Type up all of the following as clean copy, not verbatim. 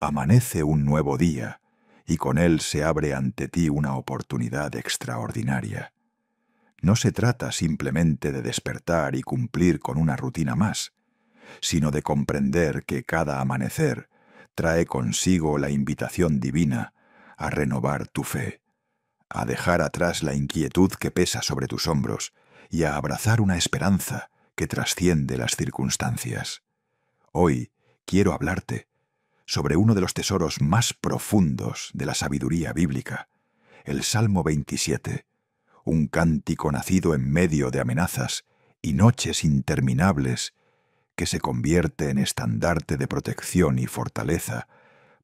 Amanece un nuevo día, y con él se abre ante ti una oportunidad extraordinaria. No se trata simplemente de despertar y cumplir con una rutina más, sino de comprender que cada amanecer trae consigo la invitación divina a renovar tu fe, a dejar atrás la inquietud que pesa sobre tus hombros y a abrazar una esperanza que trasciende las circunstancias. Hoy quiero hablarte sobre uno de los tesoros más profundos de la sabiduría bíblica, el Salmo 27, un cántico nacido en medio de amenazas y noches interminables que se convierte en estandarte de protección y fortaleza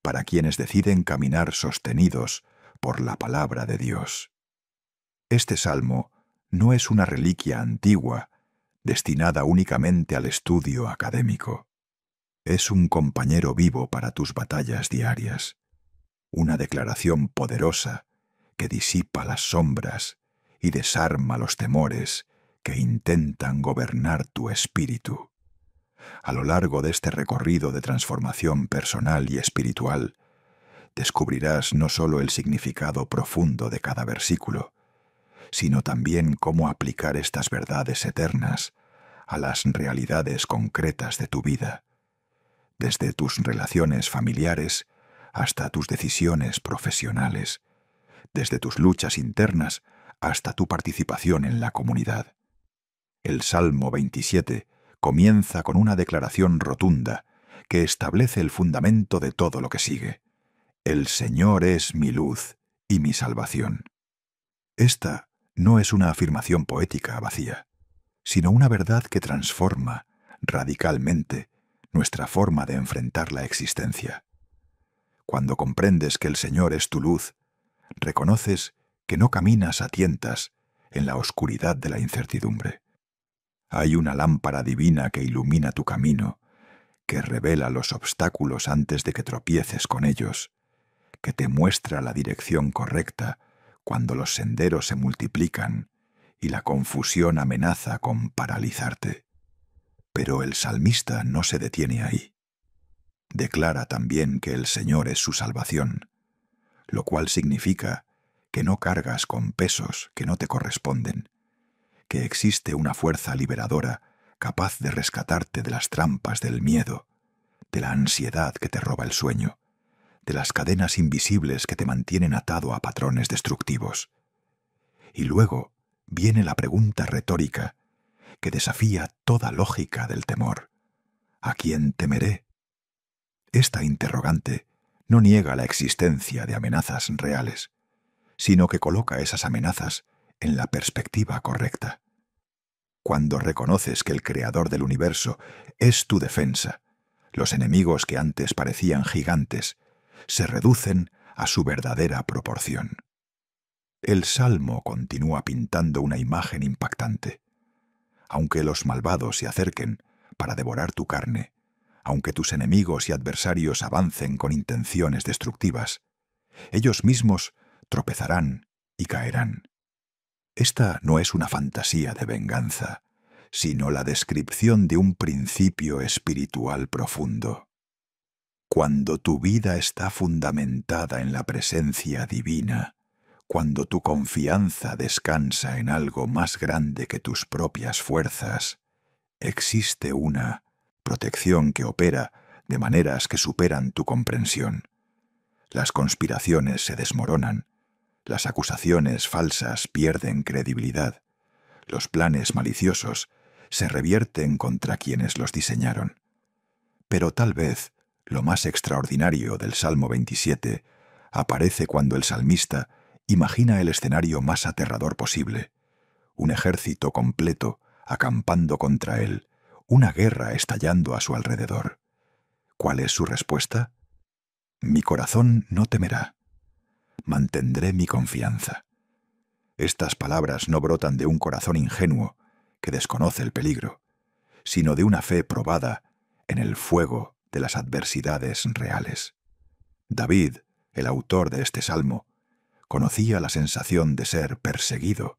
para quienes deciden caminar sostenidos por la palabra de Dios. Este salmo no es una reliquia antigua destinada únicamente al estudio académico. Es un compañero vivo para tus batallas diarias, una declaración poderosa que disipa las sombras y desarma los temores que intentan gobernar tu espíritu. A lo largo de este recorrido de transformación personal y espiritual, descubrirás no solo el significado profundo de cada versículo, sino también cómo aplicar estas verdades eternas a las realidades concretas de tu vida, desde tus relaciones familiares hasta tus decisiones profesionales, desde tus luchas internas hasta tu participación en la comunidad. El Salmo 27 comienza con una declaración rotunda que establece el fundamento de todo lo que sigue. El Señor es mi luz y mi salvación. Esta no es una afirmación poética vacía, sino una verdad que transforma radicalmente nuestra forma de enfrentar la existencia. Cuando comprendes que el Señor es tu luz, reconoces que no caminas a tientas en la oscuridad de la incertidumbre. Hay una lámpara divina que ilumina tu camino, que revela los obstáculos antes de que tropieces con ellos, que te muestra la dirección correcta cuando los senderos se multiplican y la confusión amenaza con paralizarte. Pero el salmista no se detiene ahí. Declara también que el Señor es su salvación, lo cual significa que no cargas con pesos que no te corresponden, que existe una fuerza liberadora capaz de rescatarte de las trampas del miedo, de la ansiedad que te roba el sueño, de las cadenas invisibles que te mantienen atado a patrones destructivos. Y luego viene la pregunta retórica que desafía toda lógica del temor. ¿A quién temeré? Esta interrogante no niega la existencia de amenazas reales, sino que coloca esas amenazas en la perspectiva correcta. Cuando reconoces que el Creador del universo es tu defensa, los enemigos que antes parecían gigantes se reducen a su verdadera proporción. El Salmo continúa pintando una imagen impactante. Aunque los malvados se acerquen para devorar tu carne, aunque tus enemigos y adversarios avancen con intenciones destructivas, ellos mismos tropezarán y caerán. Esta no es una fantasía de venganza, sino la descripción de un principio espiritual profundo. Cuando tu vida está fundamentada en la presencia divina, cuando tu confianza descansa en algo más grande que tus propias fuerzas, existe una protección que opera de maneras que superan tu comprensión. Las conspiraciones se desmoronan, las acusaciones falsas pierden credibilidad, los planes maliciosos se revierten contra quienes los diseñaron. Pero tal vez lo más extraordinario del Salmo 27 aparece cuando el salmista imagina el escenario más aterrador posible, un ejército completo acampando contra él, una guerra estallando a su alrededor. ¿Cuál es su respuesta? Mi corazón no temerá. Mantendré mi confianza. Estas palabras no brotan de un corazón ingenuo que desconoce el peligro, sino de una fe probada en el fuego de las adversidades reales. David, el autor de este salmo, conocía la sensación de ser perseguido,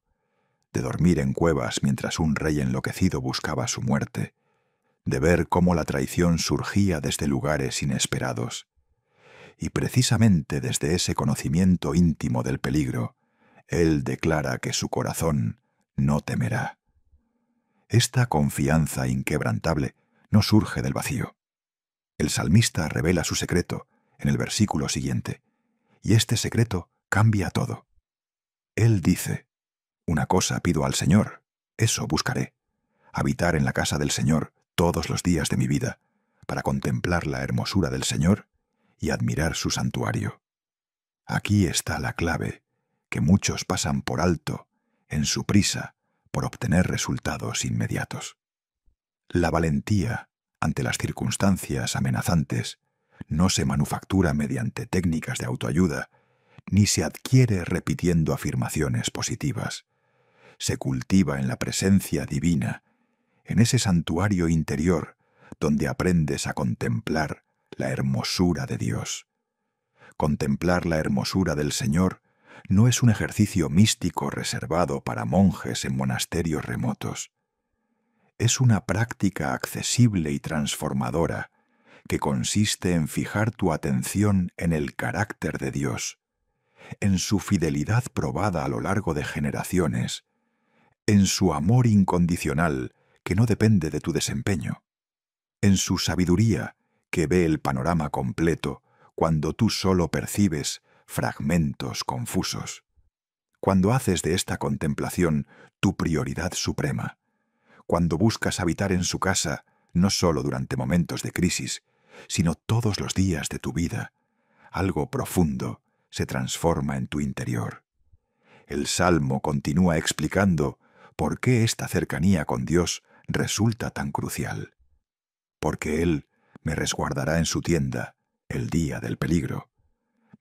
de dormir en cuevas mientras un rey enloquecido buscaba su muerte, de ver cómo la traición surgía desde lugares inesperados, y precisamente desde ese conocimiento íntimo del peligro, él declara que su corazón no temerá. Esta confianza inquebrantable no surge del vacío. El salmista revela su secreto en el versículo siguiente, y este secreto cambia todo. Él dice: «Una cosa pido al Señor, eso buscaré, habitar en la casa del Señor todos los días de mi vida, para contemplar la hermosura del Señor y admirar su santuario». Aquí está la clave que muchos pasan por alto en su prisa por obtener resultados inmediatos. La valentía ante las circunstancias amenazantes no se manufactura mediante técnicas de autoayuda, ni se adquiere repitiendo afirmaciones positivas. Se cultiva en la presencia divina, en ese santuario interior donde aprendes a contemplar la hermosura de Dios. Contemplar la hermosura del Señor no es un ejercicio místico reservado para monjes en monasterios remotos. Es una práctica accesible y transformadora que consiste en fijar tu atención en el carácter de Dios, en su fidelidad probada a lo largo de generaciones, en su amor incondicional que no depende de tu desempeño, en su sabiduría que ve el panorama completo cuando tú solo percibes fragmentos confusos. Cuando haces de esta contemplación tu prioridad suprema, cuando buscas habitar en su casa no solo durante momentos de crisis, sino todos los días de tu vida, algo profundo se transforma en tu interior. El Salmo continúa explicando por qué esta cercanía con Dios resulta tan crucial. Porque Él me resguardará en su tienda el día del peligro,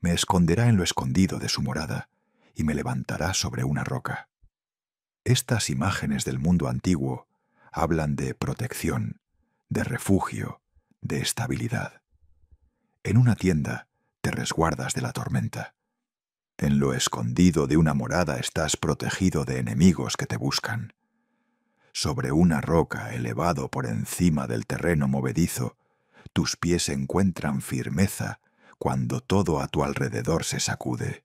me esconderá en lo escondido de su morada y me levantará sobre una roca. Estas imágenes del mundo antiguo hablan de protección, de refugio, de estabilidad. En una tienda te resguardas de la tormenta. En lo escondido de una morada estás protegido de enemigos que te buscan. Sobre una roca elevado por encima del terreno movedizo, tus pies encuentran firmeza cuando todo a tu alrededor se sacude.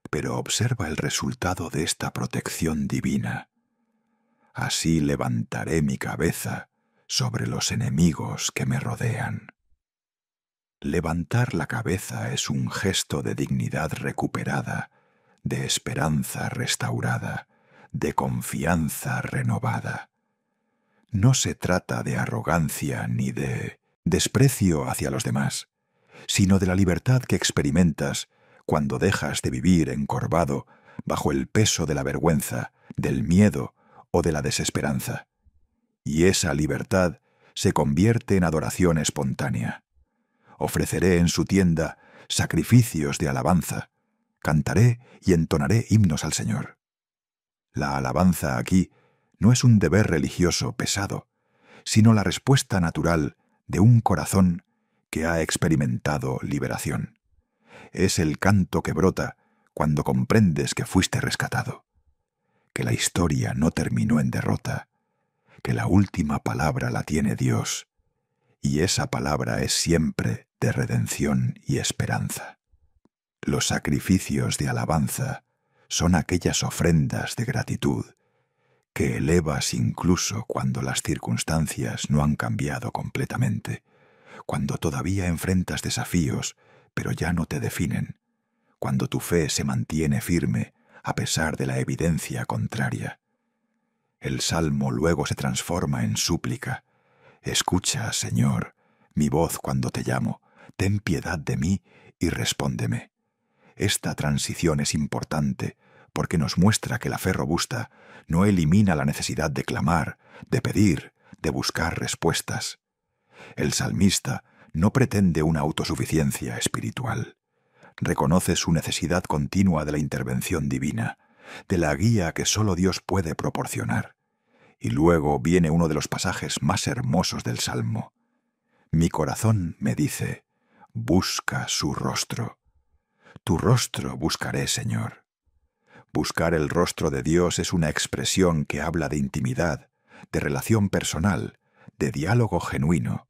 Pero observa el resultado de esta protección divina. Así levantaré mi cabeza sobre los enemigos que me rodean. Levantar la cabeza es un gesto de dignidad recuperada, de esperanza restaurada, de confianza renovada. No se trata de arrogancia ni de desprecio hacia los demás, sino de la libertad que experimentas cuando dejas de vivir encorvado bajo el peso de la vergüenza, del miedo o de la desesperanza. Y esa libertad se convierte en adoración espontánea. Ofreceré en su tienda sacrificios de alabanza, cantaré y entonaré himnos al Señor. La alabanza aquí no es un deber religioso pesado, sino la respuesta natural de un corazón que ha experimentado liberación. Es el canto que brota cuando comprendes que fuiste rescatado, que la historia no terminó en derrota, que la última palabra la tiene Dios, y esa palabra es siempre de redención y esperanza. Los sacrificios de alabanza son aquellas ofrendas de gratitud que elevas incluso cuando las circunstancias no han cambiado completamente, cuando todavía enfrentas desafíos, pero ya no te definen, cuando tu fe se mantiene firme a pesar de la evidencia contraria. El salmo luego se transforma en súplica. Escucha, Señor, mi voz cuando te llamo, ten piedad de mí y respóndeme. Esta transición es importante porque nos muestra que la fe robusta no elimina la necesidad de clamar, de pedir, de buscar respuestas. El salmista no pretende una autosuficiencia espiritual. Reconoce su necesidad continua de la intervención divina, de la guía que solo Dios puede proporcionar. Y luego viene uno de los pasajes más hermosos del Salmo. Mi corazón me dice, busca su rostro. Tu rostro buscaré, Señor. Buscar el rostro de Dios es una expresión que habla de intimidad, de relación personal, de diálogo genuino.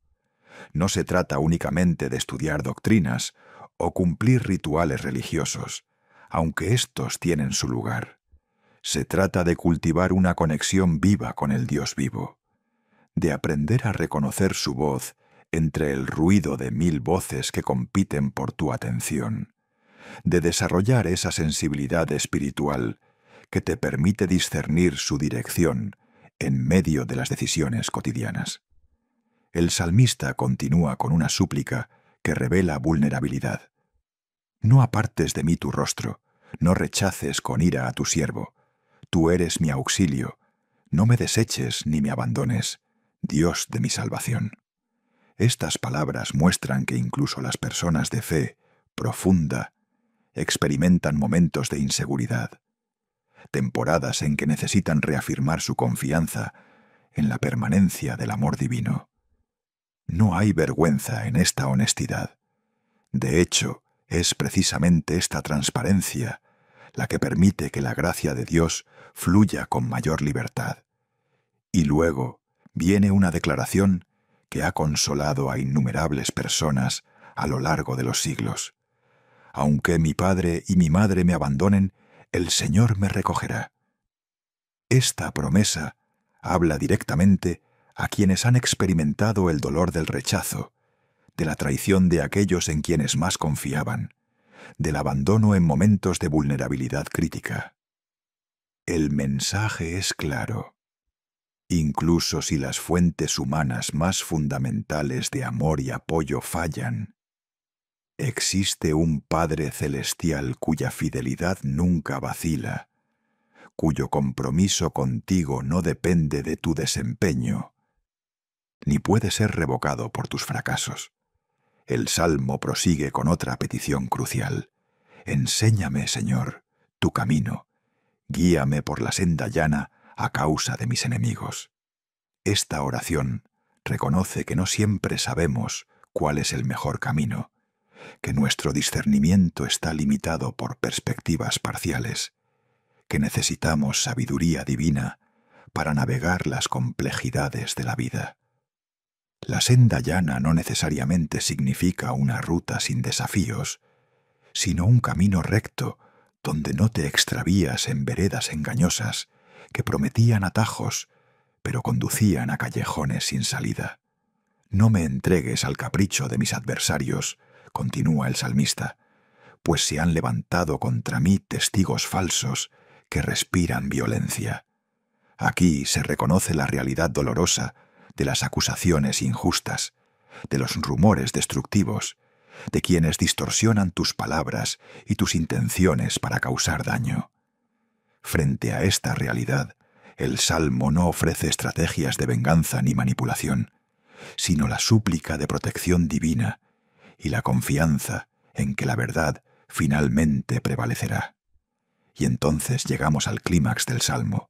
No se trata únicamente de estudiar doctrinas o cumplir rituales religiosos, aunque estos tienen su lugar. Se trata de cultivar una conexión viva con el Dios vivo, de aprender a reconocer su voz entre el ruido de 1000 voces que compiten por tu atención, de desarrollar esa sensibilidad espiritual que te permite discernir su dirección en medio de las decisiones cotidianas. El salmista continúa con una súplica que revela vulnerabilidad. No apartes de mí tu rostro, no rechaces con ira a tu siervo. Tú eres mi auxilio, no me deseches ni me abandones, Dios de mi salvación. Estas palabras muestran que incluso las personas de fe profunda experimentan momentos de inseguridad, temporadas en que necesitan reafirmar su confianza en la permanencia del amor divino. No hay vergüenza en esta honestidad. De hecho, es precisamente esta transparencia la que permite que la gracia de Dios fluya con mayor libertad. Y luego viene una declaración que ha consolado a innumerables personas a lo largo de los siglos. Aunque mi padre y mi madre me abandonen, el Señor me recogerá. Esta promesa habla directamente a quienes han experimentado el dolor del rechazo, de la traición de aquellos en quienes más confiaban, del abandono en momentos de vulnerabilidad crítica. El mensaje es claro. Incluso si las fuentes humanas más fundamentales de amor y apoyo fallan, existe un Padre Celestial cuya fidelidad nunca vacila, cuyo compromiso contigo no depende de tu desempeño, ni puede ser revocado por tus fracasos. El Salmo prosigue con otra petición crucial. Enséñame, Señor, tu camino. Guíame por la senda llana a causa de mis enemigos. Esta oración reconoce que no siempre sabemos cuál es el mejor camino, que nuestro discernimiento está limitado por perspectivas parciales, que necesitamos sabiduría divina para navegar las complejidades de la vida. La senda llana no necesariamente significa una ruta sin desafíos, sino un camino recto donde no te extravías en veredas engañosas que prometían atajos, pero conducían a callejones sin salida. No me entregues al capricho de mis adversarios, continúa el salmista, pues se han levantado contra mí testigos falsos que respiran violencia. Aquí se reconoce la realidad dolorosa de las acusaciones injustas, de los rumores destructivos, de quienes distorsionan tus palabras y tus intenciones para causar daño. Frente a esta realidad, el Salmo no ofrece estrategias de venganza ni manipulación, sino la súplica de protección divina y la confianza en que la verdad finalmente prevalecerá. Y entonces llegamos al clímax del Salmo,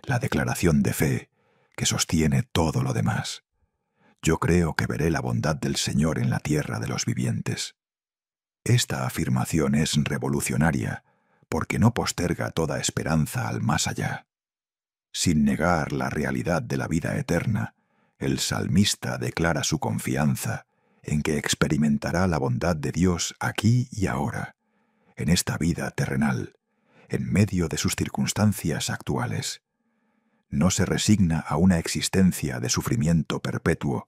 la declaración de fe que sostiene todo lo demás. Yo creo que veré la bondad del Señor en la tierra de los vivientes. Esta afirmación es revolucionaria porque no posterga toda esperanza al más allá. Sin negar la realidad de la vida eterna, el salmista declara su confianza en que experimentará la bondad de Dios aquí y ahora, en esta vida terrenal, en medio de sus circunstancias actuales. No se resigna a una existencia de sufrimiento perpetuo,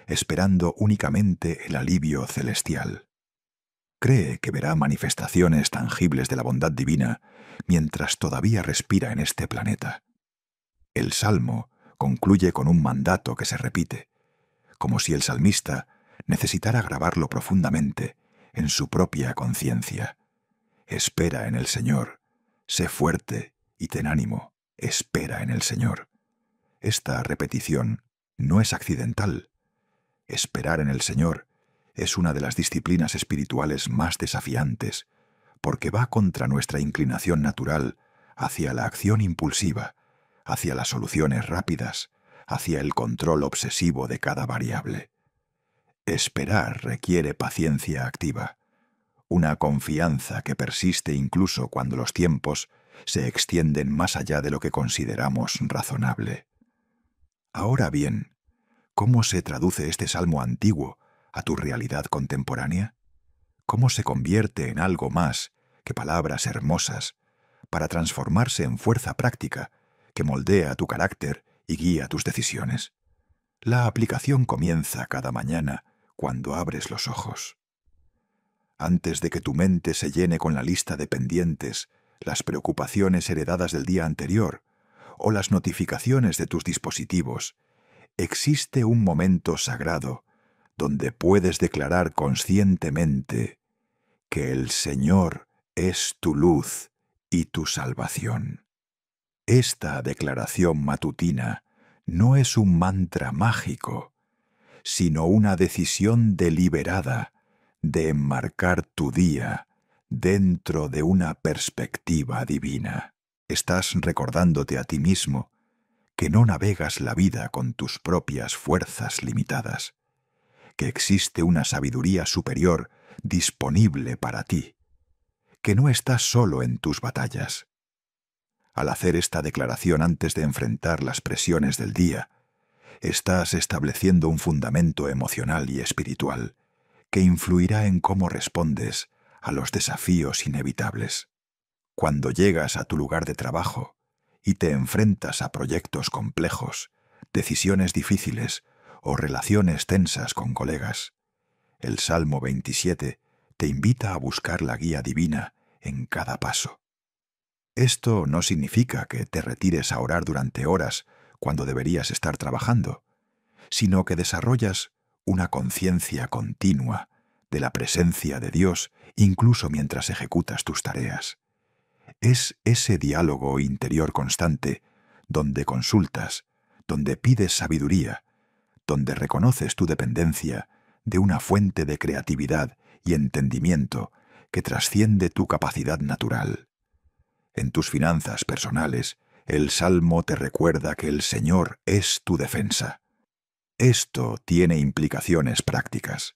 esperando únicamente el alivio celestial. Cree que verá manifestaciones tangibles de la bondad divina mientras todavía respira en este planeta. El Salmo concluye con un mandato que se repite, como si el salmista necesitara grabarlo profundamente en su propia conciencia. Espera en el Señor, sé fuerte y ten ánimo, espera en el Señor. Esta repetición no es accidental. Esperar en el Señor es una de las disciplinas espirituales más desafiantes, porque va contra nuestra inclinación natural hacia la acción impulsiva, hacia las soluciones rápidas, hacia el control obsesivo de cada variable. Esperar requiere paciencia activa, una confianza que persiste incluso cuando los tiempos se extienden más allá de lo que consideramos razonable. Ahora bien, ¿cómo se traduce este salmo antiguo a tu realidad contemporánea? cómo se convierte en algo más que palabras hermosas, para transformarse en fuerza práctica que moldea tu carácter y guía tus decisiones. La aplicación comienza cada mañana cuando abres los ojos. Antes de que tu mente se llene con la lista de pendientes, las preocupaciones heredadas del día anterior o las notificaciones de tus dispositivos, existe un momento sagrado donde puedes declarar conscientemente que el Señor es tu luz y tu salvación. Esta declaración matutina no es un mantra mágico, sino una decisión deliberada de enmarcar tu día dentro de una perspectiva divina. Estás recordándote a ti mismo que no navegas la vida con tus propias fuerzas limitadas, que existe una sabiduría superior disponible para ti, que no estás solo en tus batallas. Al hacer esta declaración antes de enfrentar las presiones del día, estás estableciendo un fundamento emocional y espiritual que influirá en cómo respondes a los desafíos inevitables. Cuando llegas a tu lugar de trabajo y te enfrentas a proyectos complejos, decisiones difíciles o relaciones tensas con colegas, el Salmo 27 te invita a buscar la guía divina en cada paso. Esto no significa que te retires a orar durante horas cuando deberías estar trabajando, sino que desarrollas una conciencia continua de la presencia de Dios incluso mientras ejecutas tus tareas. Es ese diálogo interior constante donde consultas, donde pides sabiduría, donde reconoces tu dependencia de una fuente de creatividad y entendimiento que trasciende tu capacidad natural. En tus finanzas personales, el Salmo te recuerda que el Señor es tu defensa. Esto tiene implicaciones prácticas.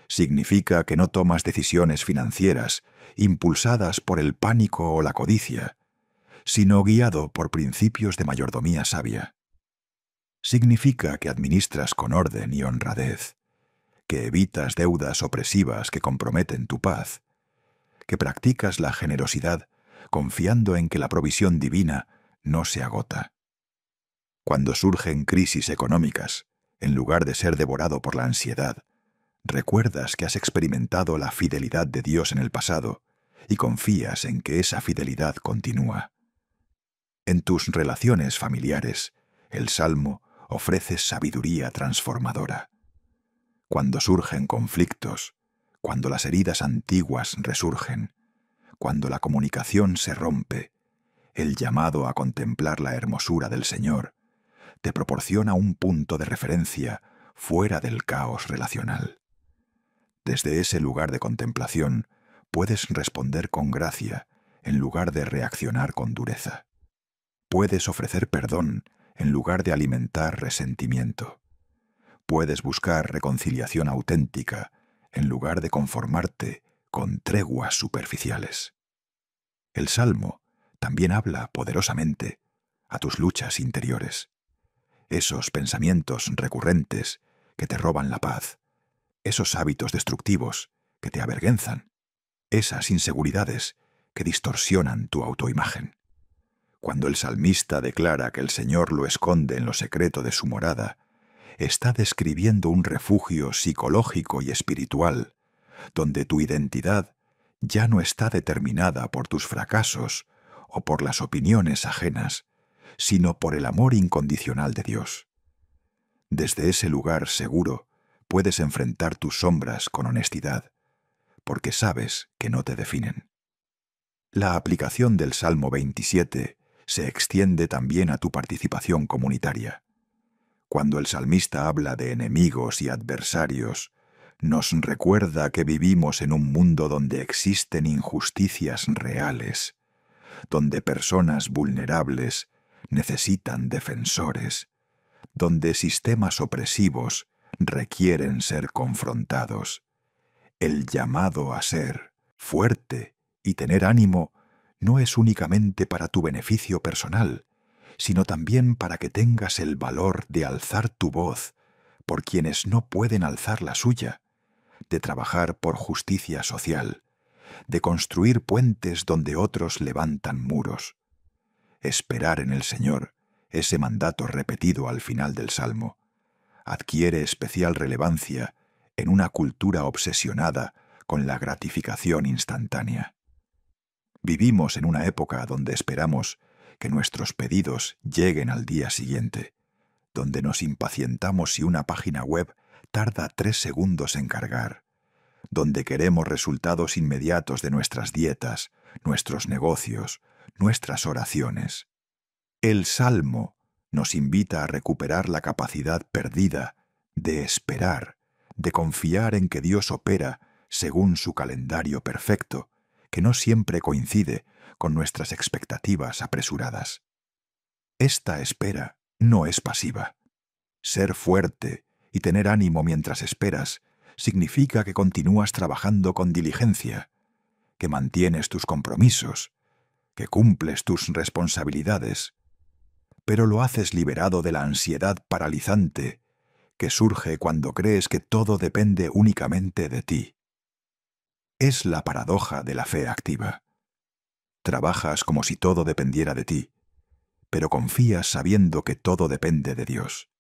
Significa que no tomas decisiones financieras impulsadas por el pánico o la codicia, sino guiado por principios de mayordomía sabia. Significa que administras con orden y honradez, que evitas deudas opresivas que comprometen tu paz, que practicas la generosidad confiando en que la provisión divina no se agota. Cuando surgen crisis económicas, en lugar de ser devorado por la ansiedad, recuerdas que has experimentado la fidelidad de Dios en el pasado y confías en que esa fidelidad continúa. En tus relaciones familiares, el Salmo ofrece sabiduría transformadora. Cuando surgen conflictos, cuando las heridas antiguas resurgen, cuando la comunicación se rompe, el llamado a contemplar la hermosura del Señor te proporciona un punto de referencia fuera del caos relacional. Desde ese lugar de contemplación puedes responder con gracia en lugar de reaccionar con dureza. Puedes ofrecer perdón en lugar de alimentar resentimiento. Puedes buscar reconciliación auténtica en lugar de conformarte con treguas superficiales. El Salmo también habla poderosamente a tus luchas interiores. Esos pensamientos recurrentes que te roban la paz, esos hábitos destructivos que te avergüenzan, esas inseguridades que distorsionan tu autoimagen. Cuando el salmista declara que el Señor lo esconde en lo secreto de su morada, está describiendo un refugio psicológico y espiritual, donde tu identidad ya no está determinada por tus fracasos o por las opiniones ajenas, sino por el amor incondicional de Dios. Desde ese lugar seguro puedes enfrentar tus sombras con honestidad, porque sabes que no te definen. La aplicación del Salmo 27 se extiende también a tu participación comunitaria. Cuando el salmista habla de enemigos y adversarios, nos recuerda que vivimos en un mundo donde existen injusticias reales, donde personas vulnerables necesitan defensores, donde sistemas opresivos requieren ser confrontados. El llamado a ser fuerte y tener ánimo no es únicamente para tu beneficio personal, sino también para que tengas el valor de alzar tu voz por quienes no pueden alzar la suya, de trabajar por justicia social, de construir puentes donde otros levantan muros. Esperar en el Señor, ese mandato repetido al final del Salmo, adquiere especial relevancia en una cultura obsesionada con la gratificación instantánea. Vivimos en una época donde esperamos que nuestros pedidos lleguen al día siguiente, donde nos impacientamos si una página web tarda 3 segundos en cargar, donde queremos resultados inmediatos de nuestras dietas, nuestros negocios, nuestras oraciones. El Salmo nos invita a recuperar la capacidad perdida de esperar, de confiar en que Dios opera según su calendario perfecto, que no siempre coincide con nuestras expectativas apresuradas. Esta espera no es pasiva. Ser fuerte y tener ánimo mientras esperas significa que continúas trabajando con diligencia, que mantienes tus compromisos, que cumples tus responsabilidades, pero lo haces liberado de la ansiedad paralizante que surge cuando crees que todo depende únicamente de ti. Es la paradoja de la fe activa. Trabajas como si todo dependiera de ti, pero confías sabiendo que todo depende de Dios.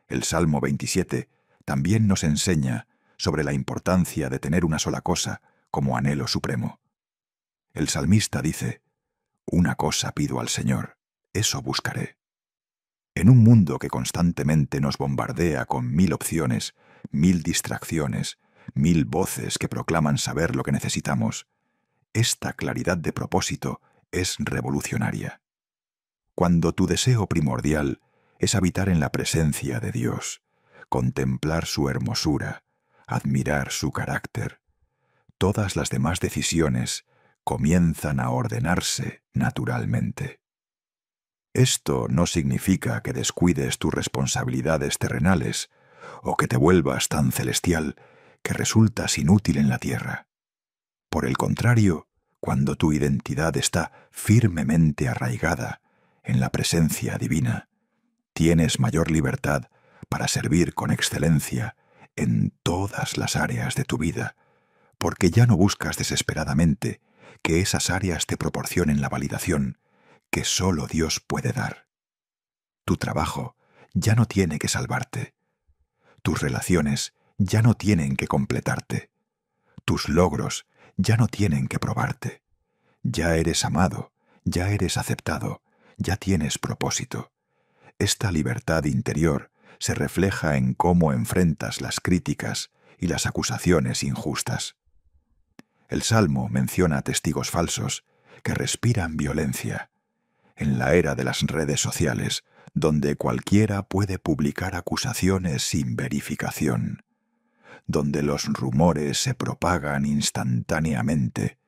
El Salmo 27 también nos enseña sobre la importancia de tener una sola cosa como anhelo supremo. El salmista dice: «Una cosa pido al Señor, eso buscaré». En un mundo que constantemente nos bombardea con 1000 opciones, 1000 distracciones, 1000 voces que proclaman saber lo que necesitamos, esta claridad de propósito es revolucionaria. Cuando tu deseo primordial es habitar en la presencia de Dios, contemplar su hermosura, admirar su carácter, todas las demás decisiones comienzan a ordenarse naturalmente. Esto no significa que descuides tus responsabilidades terrenales o que te vuelvas tan celestial que resultas inútil en la tierra. Por el contrario, cuando tu identidad está firmemente arraigada en la presencia divina, tienes mayor libertad para servir con excelencia en todas las áreas de tu vida, porque ya no buscas desesperadamente que esas áreas te proporcionen la validación que solo Dios puede dar. Tu trabajo ya no tiene que salvarte. Tus relaciones ya no tienen que completarte. Tus logros ya no tienen que probarte. Ya eres amado, ya eres aceptado, ya tienes propósito. Esta libertad interior se refleja en cómo enfrentas las críticas y las acusaciones injustas. El Salmo menciona testigos falsos que respiran violencia. En la era de las redes sociales, donde cualquiera puede publicar acusaciones sin verificación, donde los rumores se propagan instantáneamente,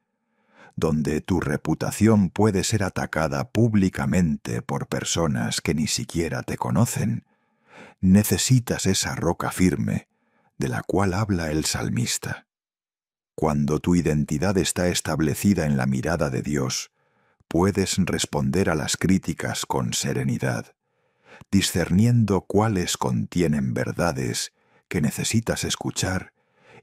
donde tu reputación puede ser atacada públicamente por personas que ni siquiera te conocen, necesitas esa roca firme de la cual habla el salmista. Cuando tu identidad está establecida en la mirada de Dios, puedes responder a las críticas con serenidad, discerniendo cuáles contienen verdades que necesitas escuchar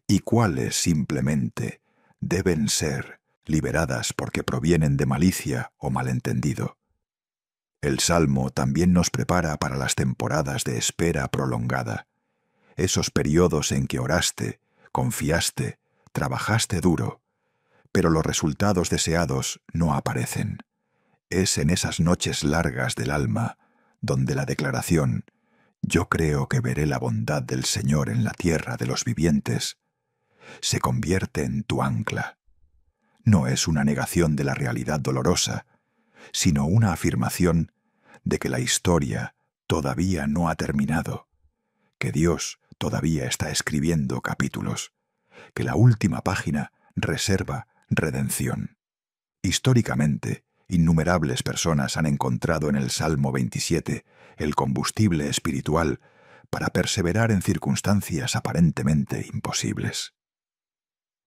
y cuáles simplemente deben ser liberadas porque provienen de malicia o malentendido. El Salmo también nos prepara para las temporadas de espera prolongada, esos periodos en que oraste, confiaste, trabajaste duro, pero los resultados deseados no aparecen. Es en esas noches largas del alma donde la declaración «Yo creo que veré la bondad del Señor en la tierra de los vivientes» se convierte en tu ancla. No es una negación de la realidad dolorosa, sino una afirmación de que la historia todavía no ha terminado, que Dios todavía está escribiendo capítulos, que la última página reserva redención. Históricamente, innumerables personas han encontrado en el Salmo 27 el combustible espiritual para perseverar en circunstancias aparentemente imposibles.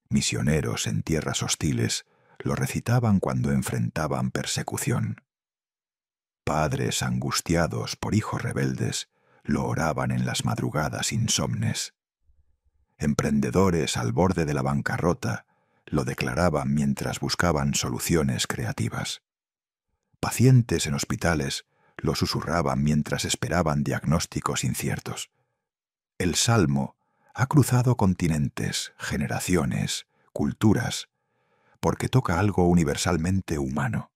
Misioneros en tierras hostiles lo recitaban cuando enfrentaban persecución. Padres angustiados por hijos rebeldes lo oraban en las madrugadas insomnes. emprendedores al borde de la bancarrota, lo declaraban mientras buscaban soluciones creativas. Pacientes en hospitales lo susurraban mientras esperaban diagnósticos inciertos. El Salmo ha cruzado continentes, generaciones, culturas, porque toca algo universalmente humano: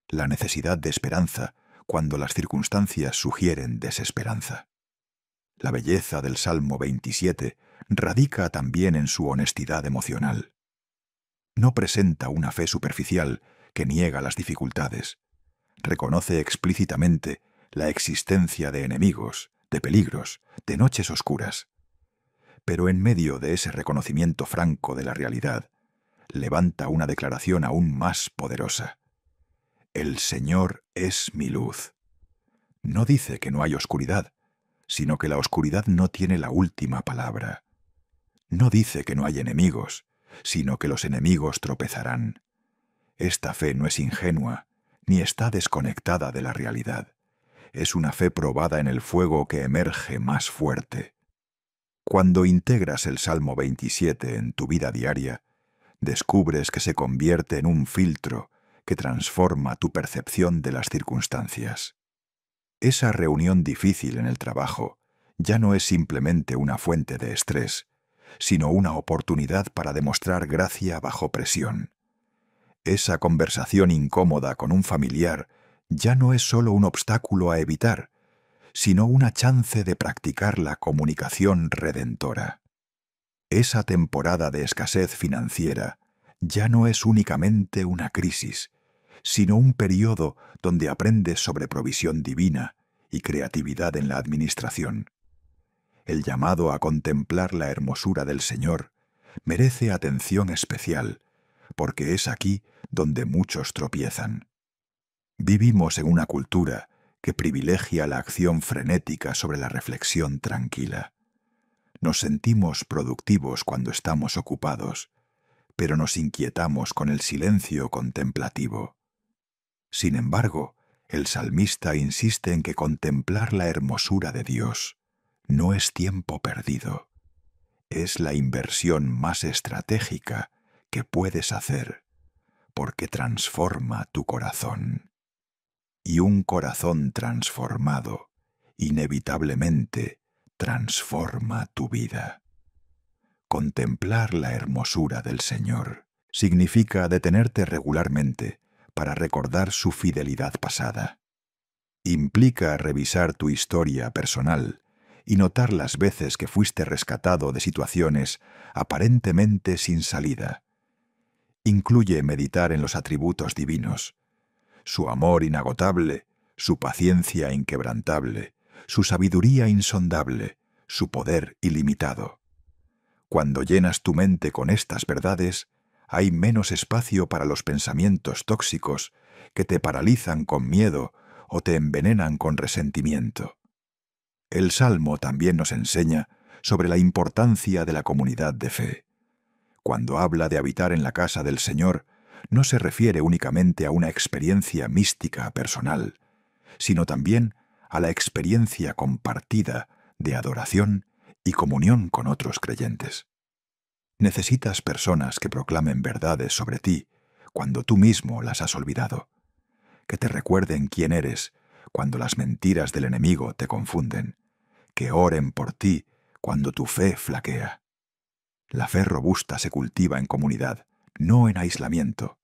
la necesidad de esperanza cuando las circunstancias sugieren desesperanza. La belleza del Salmo 27 radica también en su honestidad emocional. No presenta una fe superficial que niega las dificultades. Reconoce explícitamente la existencia de enemigos, de peligros, de noches oscuras. Pero en medio de ese reconocimiento franco de la realidad, levanta una declaración aún más poderosa: el Señor es mi luz. No dice que no hay oscuridad, sino que la oscuridad no tiene la última palabra. No dice que no hay enemigos, sino que los enemigos tropezarán. Esta fe no es ingenua, ni está desconectada de la realidad. Es una fe probada en el fuego que emerge más fuerte. Cuando integras el Salmo 27 en tu vida diaria, descubres que se convierte en un filtro que transforma tu percepción de las circunstancias. Esa reunión difícil en el trabajo ya no es simplemente una fuente de estrés, sino una oportunidad para demostrar gracia bajo presión. Esa conversación incómoda con un familiar ya no es solo un obstáculo a evitar, sino una chance de practicar la comunicación redentora. Esa temporada de escasez financiera ya no es únicamente una crisis, sino un periodo donde aprendes sobre provisión divina y creatividad en la administración. El llamado a contemplar la hermosura del Señor merece atención especial, porque es aquí donde muchos tropiezan. Vivimos en una cultura que privilegia la acción frenética sobre la reflexión tranquila. Nos sentimos productivos cuando estamos ocupados, pero nos inquietamos con el silencio contemplativo. Sin embargo, el salmista insiste en que contemplar la hermosura de Dios no es tiempo perdido. Es la inversión más estratégica que puedes hacer, porque transforma tu corazón. Y un corazón transformado, inevitablemente, transforma tu vida. Contemplar la hermosura del Señor significa detenerte regularmente para recordar su fidelidad pasada. Implica revisar tu historia personal y notar las veces que fuiste rescatado de situaciones aparentemente sin salida. Incluye meditar en los atributos divinos: su amor inagotable, su paciencia inquebrantable, su sabiduría insondable, su poder ilimitado. Cuando llenas tu mente con estas verdades, hay menos espacio para los pensamientos tóxicos que te paralizan con miedo o te envenenan con resentimiento. El Salmo también nos enseña sobre la importancia de la comunidad de fe. Cuando habla de habitar en la casa del Señor, no se refiere únicamente a una experiencia mística personal, sino también a la experiencia compartida de adoración y comunión con otros creyentes. Necesitas personas que proclamen verdades sobre ti cuando tú mismo las has olvidado, que te recuerden quién eres cuando las mentiras del enemigo te confunden, que oren por ti cuando tu fe flaquea. La fe robusta se cultiva en comunidad, no en aislamiento.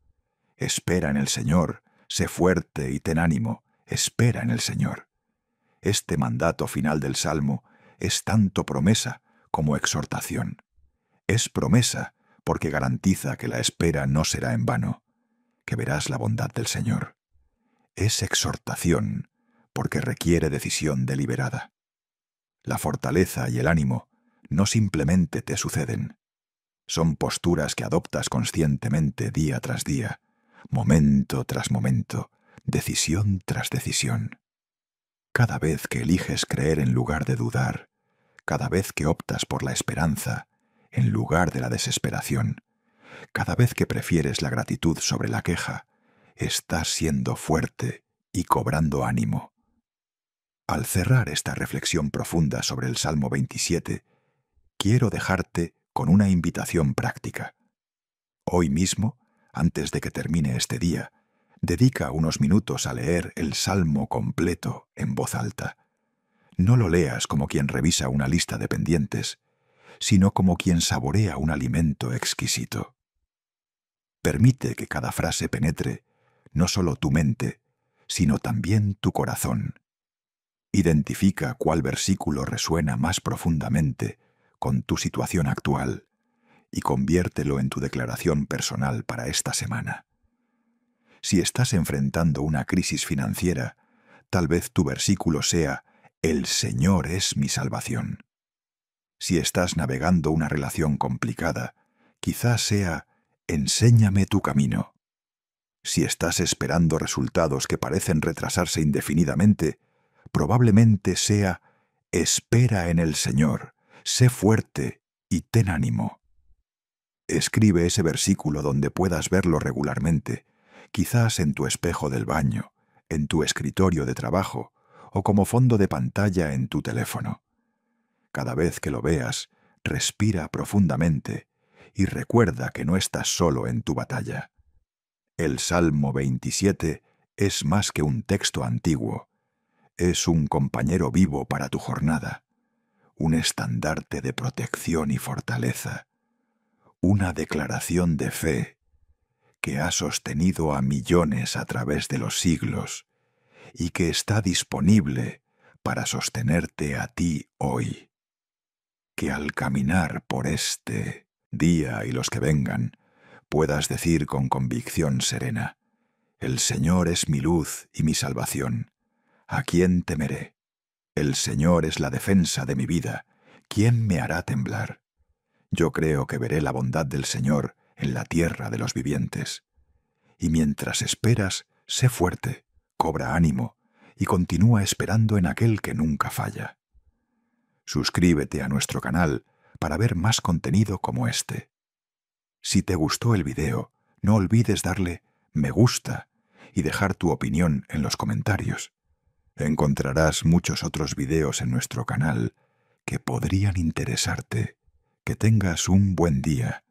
Espera en el Señor, sé fuerte y ten ánimo, espera en el Señor. Este mandato final del Salmo es tanto promesa como exhortación. Es promesa porque garantiza que la espera no será en vano, que verás la bondad del Señor. Es exhortación porque requiere decisión deliberada. La fortaleza y el ánimo no simplemente te suceden. Son posturas que adoptas conscientemente día tras día, momento tras momento, decisión tras decisión. Cada vez que eliges creer en lugar de dudar, cada vez que optas por la esperanza en lugar de la desesperación, cada vez que prefieres la gratitud sobre la queja, estás siendo fuerte y cobrando ánimo. Al cerrar esta reflexión profunda sobre el Salmo 27, quiero dejarte con una invitación práctica. Hoy mismo, antes de que termine este día, dedica unos minutos a leer el Salmo completo en voz alta. No lo leas como quien revisa una lista de pendientes, sino como quien saborea un alimento exquisito. Permite que cada frase penetre no solo tu mente, sino también tu corazón. Identifica cuál versículo resuena más profundamente con tu situación actual y conviértelo en tu declaración personal para esta semana. Si estás enfrentando una crisis financiera, tal vez tu versículo sea: «El Señor es mi salvación». Si estás navegando una relación complicada, quizás sea: «Enséñame tu camino». Si estás esperando resultados que parecen retrasarse indefinidamente, probablemente sea: «Espera en el Señor, sé fuerte y ten ánimo». Escribe ese versículo donde puedas verlo regularmente, quizás en tu espejo del baño, en tu escritorio de trabajo o como fondo de pantalla en tu teléfono. Cada vez que lo veas, respira profundamente y recuerda que no estás solo en tu batalla. El Salmo 27 es más que un texto antiguo, es un compañero vivo para tu jornada, un estandarte de protección y fortaleza, una declaración de fe que ha sostenido a millones a través de los siglos y que está disponible para sostenerte a ti hoy. Que al caminar por este día y los que vengan, puedas decir con convicción serena: «El Señor es mi luz y mi salvación. ¿A quién temeré? El Señor es la defensa de mi vida. ¿Quién me hará temblar? Yo creo que veré la bondad del Señor en la tierra de los vivientes». Y mientras esperas, sé fuerte, cobra ánimo y continúa esperando en aquel que nunca falla. Suscríbete a nuestro canal para ver más contenido como este. Si te gustó el video, no olvides darle me gusta y dejar tu opinión en los comentarios. Encontrarás muchos otros videos en nuestro canal que podrían interesarte. Que tengas un buen día